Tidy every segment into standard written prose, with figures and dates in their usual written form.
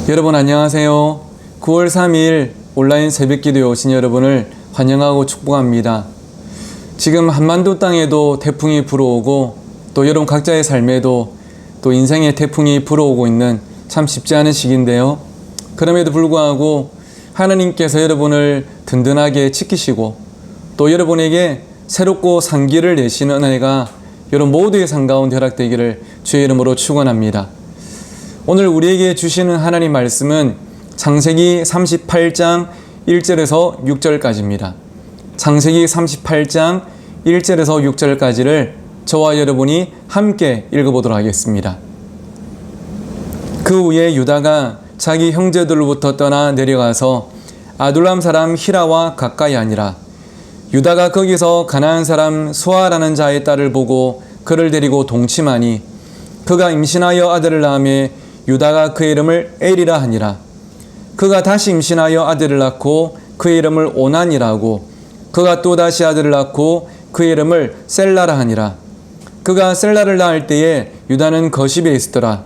여러분 안녕하세요. 9월 3일 온라인 새벽기도에 오신 여러분을 환영하고 축복합니다. 지금 한반도 땅에도 태풍이 불어오고 또 여러분 각자의 삶에도 또 인생의 태풍이 불어오고 있는 참 쉽지 않은 시기인데요. 그럼에도 불구하고 하나님께서 여러분을 든든하게 지키시고 또 여러분에게 새롭고 상기를 내시는 은혜가 여러분 모두의 삶 가운데 허락되기를 주의 이름으로 축원합니다. 오늘 우리에게 주시는 하나님 말씀은 창세기 38장 1절에서 6절까지입니다. 창세기 38장 1절에서 6절까지를 저와 여러분이 함께 읽어보도록 하겠습니다. 그 후에 유다가 자기 형제들로부터 떠나 내려가서 아둘람 사람 히라와 가까이 하니라. 유다가 거기서 가나안 사람 수아라는 자의 딸을 보고 그를 데리고 동침하니 그가 임신하여 아들을 낳으며 유다가 그의 이름을 엘이라 하니라. 그가 다시 임신하여 아들을 낳고 그의 이름을 오난이라고, 그가 또 다시 아들을 낳고 그의 이름을 셀라라 하니라. 그가 셀라를 낳을 때에 유다는 거십에 있었더라.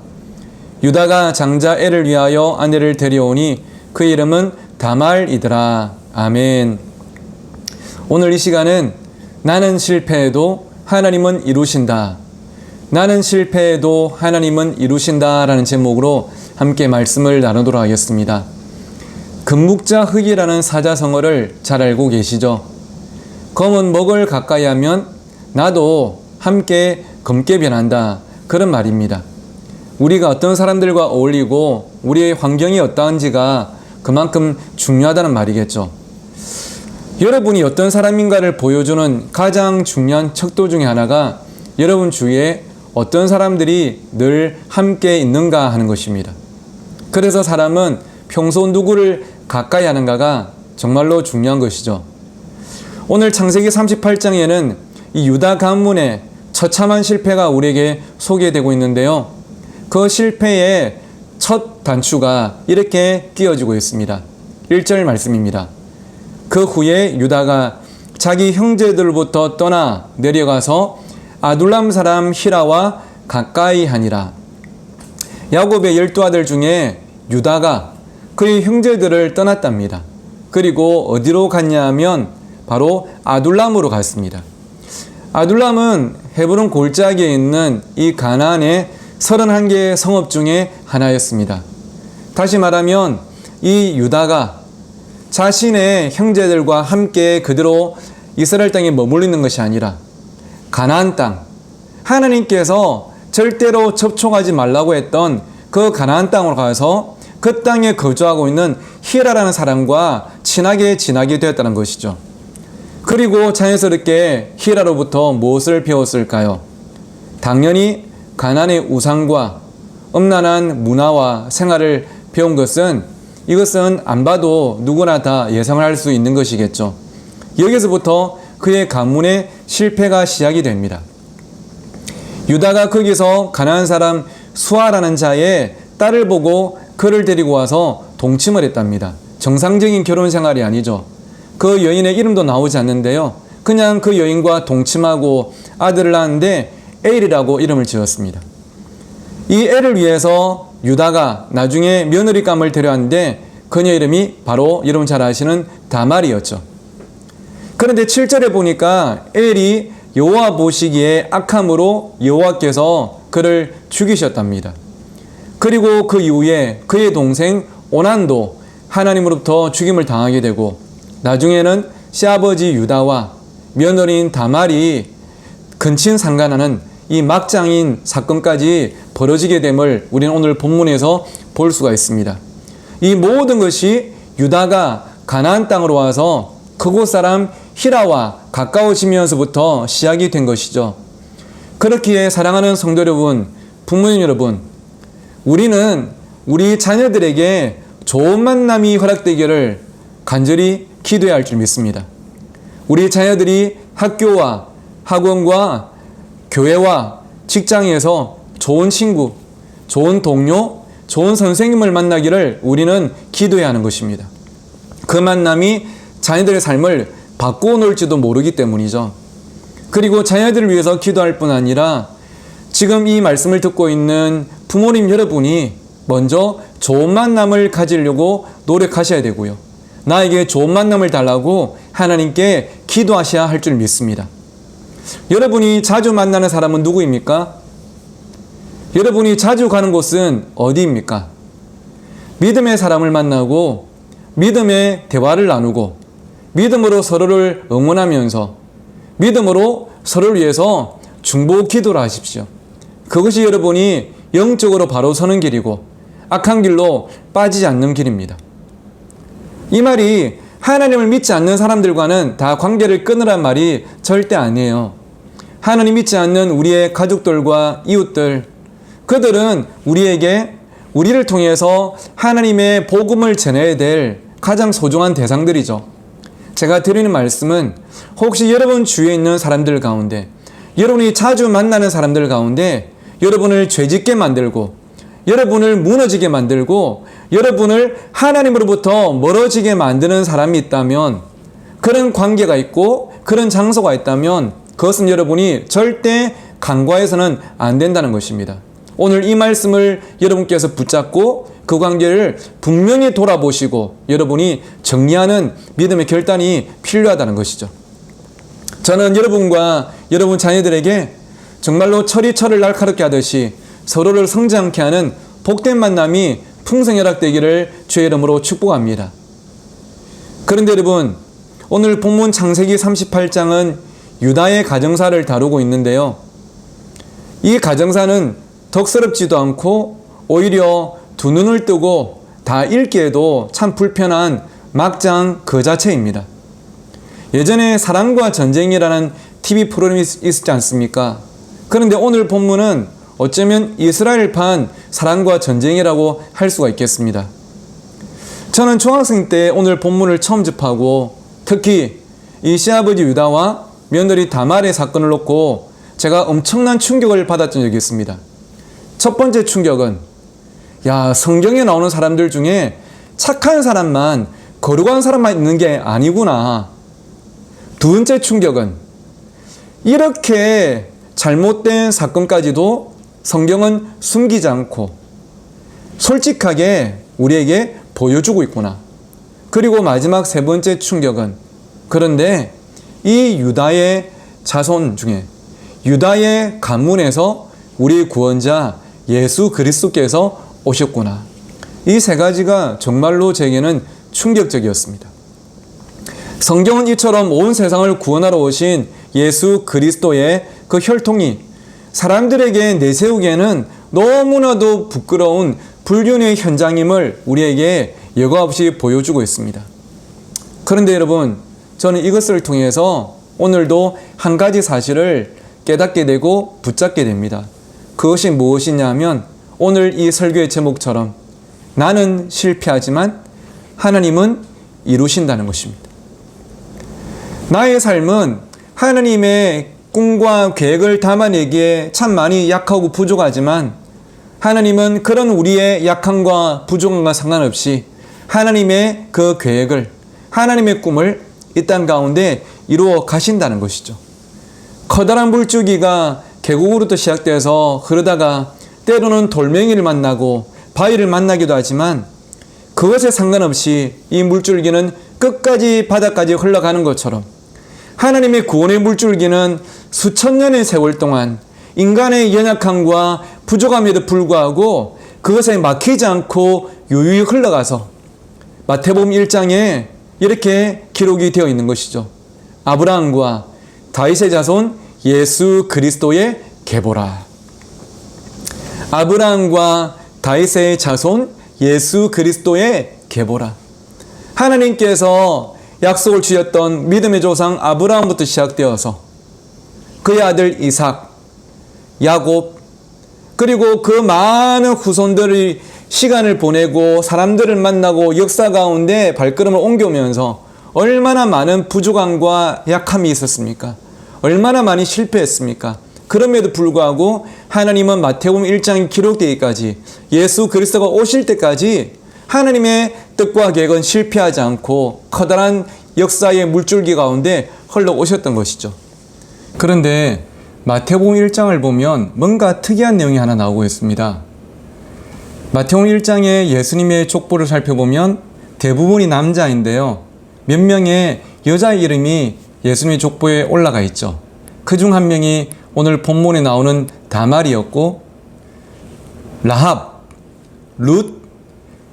유다가 장자 엘을 위하여 아내를 데려오니 그의 이름은 다말이더라. 아멘. 오늘 이 시간은 나는 실패해도 하나님은 이루신다. 나는 실패해도 하나님은 이루신다 라는 제목으로 함께 말씀을 나누도록 하겠습니다. 금묵자 흑이라는 사자성어를 잘 알고 계시죠? 검은 먹을 가까이 하면 나도 함께 검게 변한다, 그런 말입니다. 우리가 어떤 사람들과 어울리고 우리의 환경이 어떠한지가 그만큼 중요하다는 말이겠죠. 여러분이 어떤 사람인가를 보여주는 가장 중요한 척도 중에 하나가 여러분 주위에 어떤 사람들이 늘 함께 있는가 하는 것입니다. 그래서 사람은 평소 누구를 가까이 하는가가 정말로 중요한 것이죠. 오늘 창세기 38장에는 이 유다 가문의 처참한 실패가 우리에게 소개되고 있는데요. 그 실패의 첫 단추가 이렇게 끼어지고 있습니다. 1절 말씀입니다. 그 후에 유다가 자기 형제들부터 떠나 내려가서 아둘람 사람 히라와 가까이 하니라. 야곱의 12아들 중에 유다가 그의 형제들을 떠났답니다. 그리고 어디로 갔냐 하면 바로 아둘람으로 갔습니다. 아둘람은 헤브론 골짜기에 있는 이 가나안의 31개의 성읍 중에 하나였습니다. 다시 말하면 이 유다가 자신의 형제들과 함께 그대로 이스라엘 땅에 머물리는 것이 아니라 가나안 땅, 하나님께서 절대로 접촉하지 말라고 했던 그 가나안 땅으로 가서 그 땅에 거주하고 있는 히라라는 사람과 친하게 지나게 되었다는 것이죠. 그리고 자연스럽게 히라로부터 무엇을 배웠을까요? 당연히 가나안의 우상과 음란한 문화와 생활을 배운 것은 이것은 안 봐도 누구나 다 예상을 할 수 있는 것이겠죠. 여기서부터 그의 가문의 실패가 시작이 됩니다. 유다가 거기서 가나안 사람 수아라는 자의 딸을 보고 그를 데리고 와서 동침을 했답니다. 정상적인 결혼 생활이 아니죠. 그 여인의 이름도 나오지 않는데요. 그냥 그 여인과 동침하고 아들을 낳았는데 엘이라고 이름을 지었습니다. 이 엘을 위해서 유다가 나중에 며느리감을 데려왔는데 그녀 이름이 바로 여러분 잘 아시는 다말이었죠. 그런데 7절에 보니까 엘이 여호와 보시기에 악함으로 여호와께서 그를 죽이셨답니다. 그리고 그 이후에 그의 동생 오난도 하나님으로부터 죽임을 당하게 되고 나중에는 시아버지 유다와 며느리인 다말이 근친상간하는 이 막장인 사건까지 벌어지게 됨을 우리는 오늘 본문에서 볼 수가 있습니다. 이 모든 것이 유다가 가나안 땅으로 와서 그곳 사람 히라와 가까워지면서부터 시작이 된 것이죠. 그렇기에 사랑하는 성도 여러분, 부모님 여러분, 우리는 우리 자녀들에게 좋은 만남이 허락되기를 간절히 기도해야 할 줄 믿습니다. 우리 자녀들이 학교와 학원과 교회와 직장에서 좋은 친구, 좋은 동료, 좋은 선생님을 만나기를 우리는 기도해야 하는 것입니다. 그 만남이 자녀들의 삶을 바꾸어 놓을지도 모르기 때문이죠. 그리고 자녀들을 위해서 기도할 뿐 아니라 지금 이 말씀을 듣고 있는 부모님 여러분이 먼저 좋은 만남을 가지려고 노력하셔야 되고요. 나에게 좋은 만남을 달라고 하나님께 기도하셔야 할 줄 믿습니다. 여러분이 자주 만나는 사람은 누구입니까? 여러분이 자주 가는 곳은 어디입니까? 믿음의 사람을 만나고 믿음의 대화를 나누고 믿음으로 서로를 응원하면서 믿음으로 서로를 위해서 중보 기도를 하십시오. 그것이 여러분이 영적으로 바로 서는 길이고 악한 길로 빠지지 않는 길입니다. 이 말이 하나님을 믿지 않는 사람들과는 다 관계를 끊으란 말이 절대 아니에요. 하나님 믿지 않는 우리의 가족들과 이웃들, 그들은 우리를 통해서 하나님의 복음을 전해야 될 가장 소중한 대상들이죠. 제가 드리는 말씀은 혹시 여러분 주위에 있는 사람들 가운데, 여러분이 자주 만나는 사람들 가운데 여러분을 죄짓게 만들고 여러분을 무너지게 만들고 여러분을 하나님으로부터 멀어지게 만드는 사람이 있다면, 그런 관계가 있고 그런 장소가 있다면 그것은 여러분이 절대 간과해서는 안 된다는 것입니다. 오늘 이 말씀을 여러분께서 붙잡고 그 관계를 분명히 돌아보시고 여러분이 정리하는 믿음의 결단이 필요하다는 것이죠. 저는 여러분과 여러분 자녀들에게 정말로 철이 철을 날카롭게 하듯이 서로를 성장케 하는 복된 만남이 풍성혈락되기를 주의 이름으로 축복합니다. 그런데 여러분, 오늘 본문 창세기 38장은 유다의 가정사를 다루고 있는데요. 이 가정사는 덕스럽지도 않고 오히려 두 눈을 뜨고 다 읽기에도 참 불편한 막장 그 자체입니다. 예전에 사랑과 전쟁이라는 TV 프로그램이 있었지 않습니까? 그런데 오늘 본문은 어쩌면 이스라엘판 사랑과 전쟁이라고 할 수가 있겠습니다. 저는 중학생 때 오늘 본문을 처음 접하고 특히 이 시아버지 유다와 며느리 다말의 사건을 놓고 제가 엄청난 충격을 받았던 적이 있습니다. 첫 번째 충격은 성경에 나오는 사람들 중에 착한 사람만, 거룩한 사람만 있는 게 아니구나. 두 번째 충격은 이렇게 잘못된 사건까지도 성경은 숨기지 않고 솔직하게 우리에게 보여주고 있구나. 그리고 마지막 세 번째 충격은, 그런데 이 유다의 자손 중에 유다의 가문에서 우리 구원자 예수 그리스도께서 오셨구나. 이 세 가지가 정말로 제게는 충격적이었습니다. 성경은 이처럼 온 세상을 구원하러 오신 예수 그리스도의 그 혈통이 사람들에게 내세우기에는 너무나도 부끄러운 불륜의 현장임을 우리에게 여과 없이 보여주고 있습니다. 그런데 여러분, 저는 이것을 통해서 오늘도 한 가지 사실을 깨닫게 되고 붙잡게 됩니다. 그것이 무엇이냐 하면 오늘 이 설교의 제목처럼 나는 실패하지만 하나님은 이루신다는 것입니다. 나의 삶은 하나님의 꿈과 계획을 담아내기에 참 많이 약하고 부족하지만 하나님은 그런 우리의 약함과 부족함과 상관없이 하나님의 그 계획을, 하나님의 꿈을 이 땅 가운데 이루어 가신다는 것이죠. 커다란 물줄기가 계곡으로부터 시작돼서 흐르다가 때로는 돌멩이를 만나고 바위를 만나기도 하지만 그것에 상관없이 이 물줄기는 끝까지 바다까지 흘러가는 것처럼 하나님의 구원의 물줄기는 수천 년의 세월 동안 인간의 연약함과 부족함에도 불구하고 그것에 막히지 않고 유유히 흘러가서 마태복음 1장에 이렇게 기록이 되어 있는 것이죠. 아브라함과 다윗의 자손 예수 그리스도의 계보라. 아브라함과 다윗의 자손 예수 그리스도의 계보라. 하나님께서 약속을 주셨던 믿음의 조상 아브라함부터 시작되어서 그의 아들 이삭, 야곱, 그리고 그 많은 후손들이 시간을 보내고 사람들을 만나고 역사 가운데 발걸음을 옮겨오면서 얼마나 많은 부족함과 약함이 있었습니까? 얼마나 많이 실패했습니까? 그럼에도 불구하고 하나님은 마태복음 1장이 기록되기까지 예수 그리스도가 오실 때까지 하나님의 뜻과 계획은 실패하지 않고 커다란 역사의 물줄기 가운데 흘러오셨던 것이죠. 그런데 마태복음 1장을 보면 뭔가 특이한 내용이 하나 나오고 있습니다. 마태복음 1장의 예수님의 족보를 살펴보면 대부분이 남자인데요. 몇 명의 여자 이름이 예수님의 족보에 올라가 있죠. 그중 한 명이 오늘 본문에 나오는 다말이었고, 라합, 룻,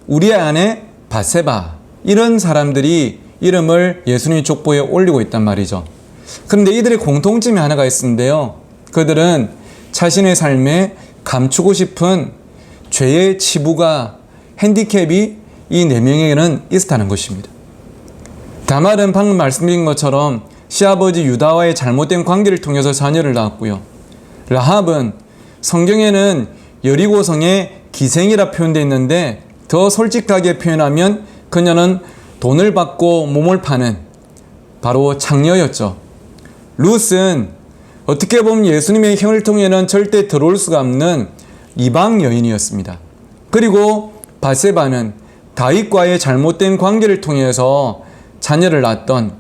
우리의 아내 바세바, 이런 사람들이 이름을 예수님의 족보에 올리고 있단 말이죠. 그런데 이들의 공통점이 하나가 있는데요. 그들은 자신의 삶에 감추고 싶은 죄의 치부가, 핸디캡이 이 네 명에게는 있었다는 것입니다. 다말은 방금 말씀드린 것처럼 시아버지 유다와의 잘못된 관계를 통해서 자녀를 낳았고요. 라합은 성경에는 여리고성의 기생이라 표현되어 있는데, 더 솔직하게 표현하면 그녀는 돈을 받고 몸을 파는 바로 창녀였죠. 룻은 어떻게 보면 예수님의 혈통에는 절대 들어올 수가 없는 이방 여인이었습니다. 그리고 바세바는 다윗과의 잘못된 관계를 통해서 자녀를 낳았던,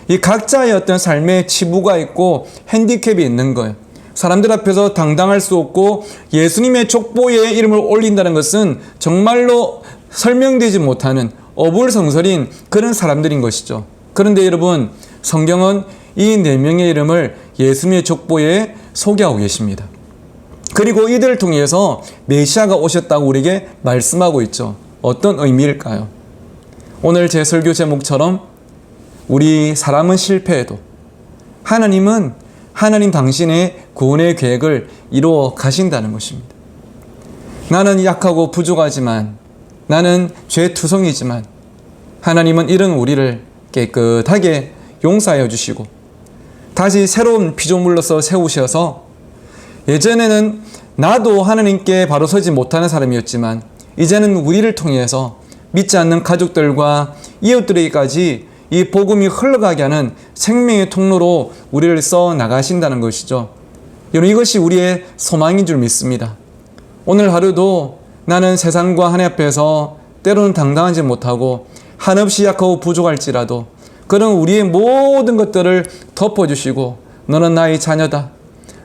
이 각자의 어떤 삶의 치부가 있고 핸디캡이 있는 거예요. 사람들 앞에서 당당할 수 없고 예수님의 족보에 이름을 올린다는 것은 정말로 설명되지 못하는 어불성설인 그런 사람들인 것이죠. 그런데 여러분, 성경은 이 네 명의 이름을 예수님의 족보에 소개하고 계십니다. 그리고 이들을 통해서 메시아가 오셨다고 우리에게 말씀하고 있죠. 어떤 의미일까요? 오늘 제 설교 제목처럼 우리 사람은 실패해도 하나님은 하나님 당신의 구원의 계획을 이루어 가신다는 것입니다. 나는 약하고 부족하지만, 나는 죄투성이지만 하나님은 이런 우리를 깨끗하게 용서하여 주시고 다시 새로운 피조물로서 세우셔서, 예전에는 나도 하나님께 바로 서지 못하는 사람이었지만 이제는 우리를 통해서 믿지 않는 가족들과 이웃들에게까지 이 복음이 흘러가게 하는 생명의 통로로 우리를 써 나가신다는 것이죠. 여러분, 이것이 우리의 소망인 줄 믿습니다. 오늘 하루도 나는 세상과 하나님 앞에서 때로는 당당하지 못하고 한없이 약하고 부족할지라도 그런 우리의 모든 것들을 덮어주시고, 너는 나의 자녀다,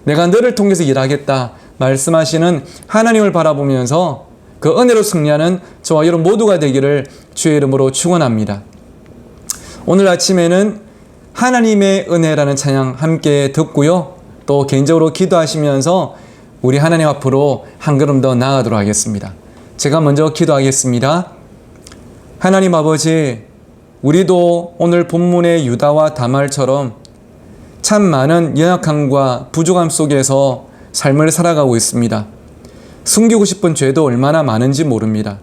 내가 너를 통해서 일하겠다 말씀하시는 하나님을 바라보면서 그 은혜로 승리하는 저와 여러분 모두가 되기를 주의 이름으로 축원합니다. 오늘 아침에는 하나님의 은혜라는 찬양 함께 듣고요, 또 개인적으로 기도하시면서 우리 하나님 앞으로 한 걸음 더 나아가도록 하겠습니다. 제가 먼저 기도하겠습니다. 하나님 아버지, 우리도 오늘 본문의 유다와 다말처럼 참 많은 연약함과 부족함 속에서 삶을 살아가고 있습니다. 숨기고 싶은 죄도 얼마나 많은지 모릅니다.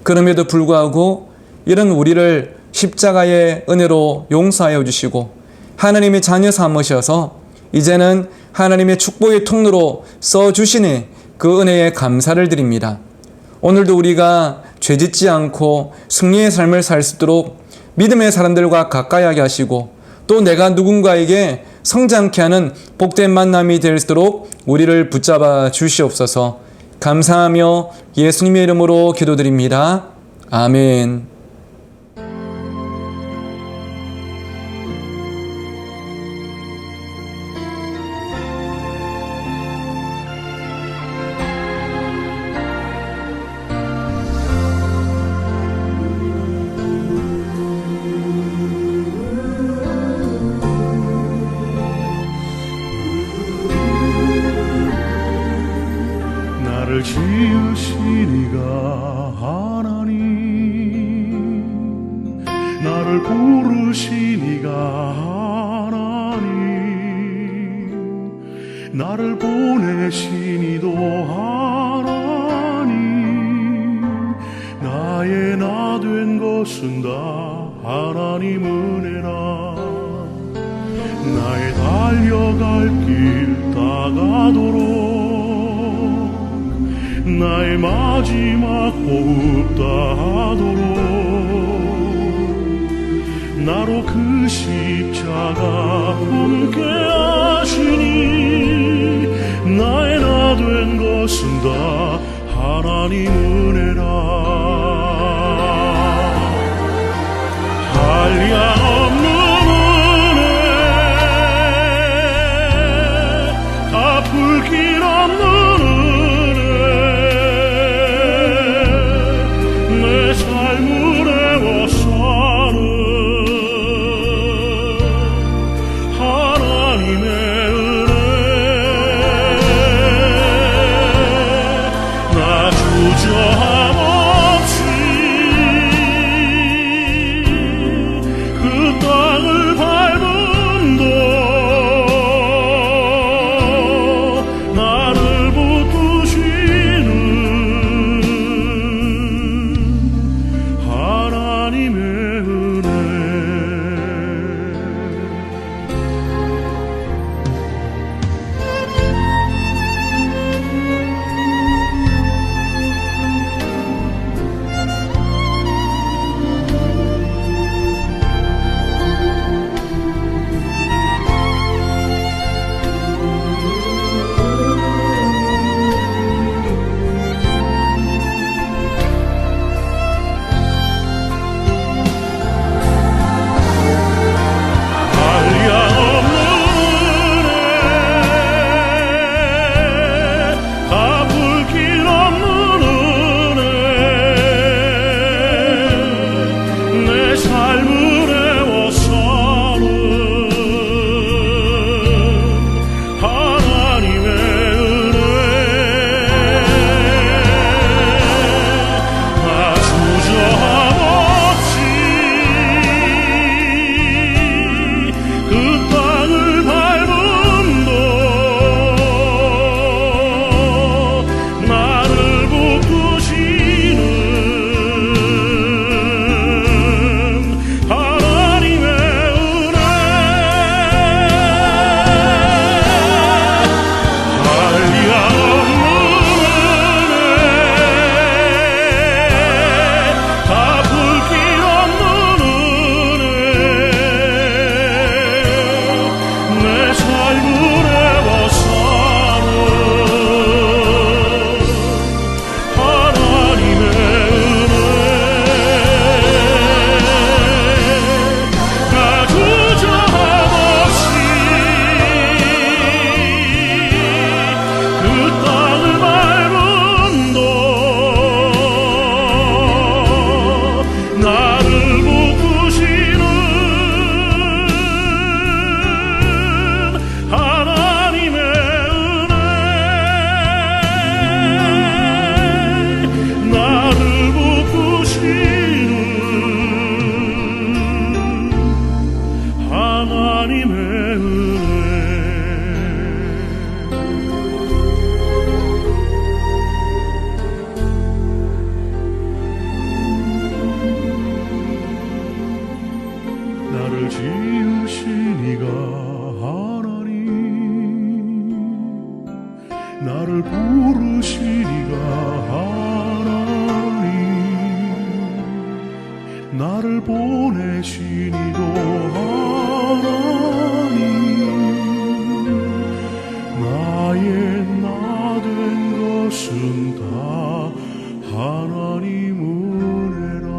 그럼에도 불구하고 이런 우리를 십자가의 은혜로 용서하여 주시고 하나님의 자녀 삼으셔서 이제는 하나님의 축복의 통로로 써주시니 그 은혜에 감사를 드립니다. 오늘도 우리가 죄짓지 않고 승리의 삶을 살 수 있도록 믿음의 사람들과 가까이 하게 하시고, 또 내가 누군가에게 성장케 하는 복된 만남이 될 수 있도록 우리를 붙잡아 주시옵소서. 감사하며 예수님의 이름으로 기도드립니다. 아멘. 나를 지으시니가 하나님, 나를 부르시니가 하나님, 나를 보내시니도 하나님, 나의 나 된 것은 다 하나님 은혜라. 나의 달려갈 길 다가도록 나의 마지막 호흡 다하도록 나로 그 십자가 함께 하시니 나의 나 된 것은 다 하나님 은혜라. 한량없는 은혜, 갚을 길 없는 은혜, 부르시니가 하나님 나를 보내시니도 하나님 나의 나 된 것은 다 하나님 은혜라.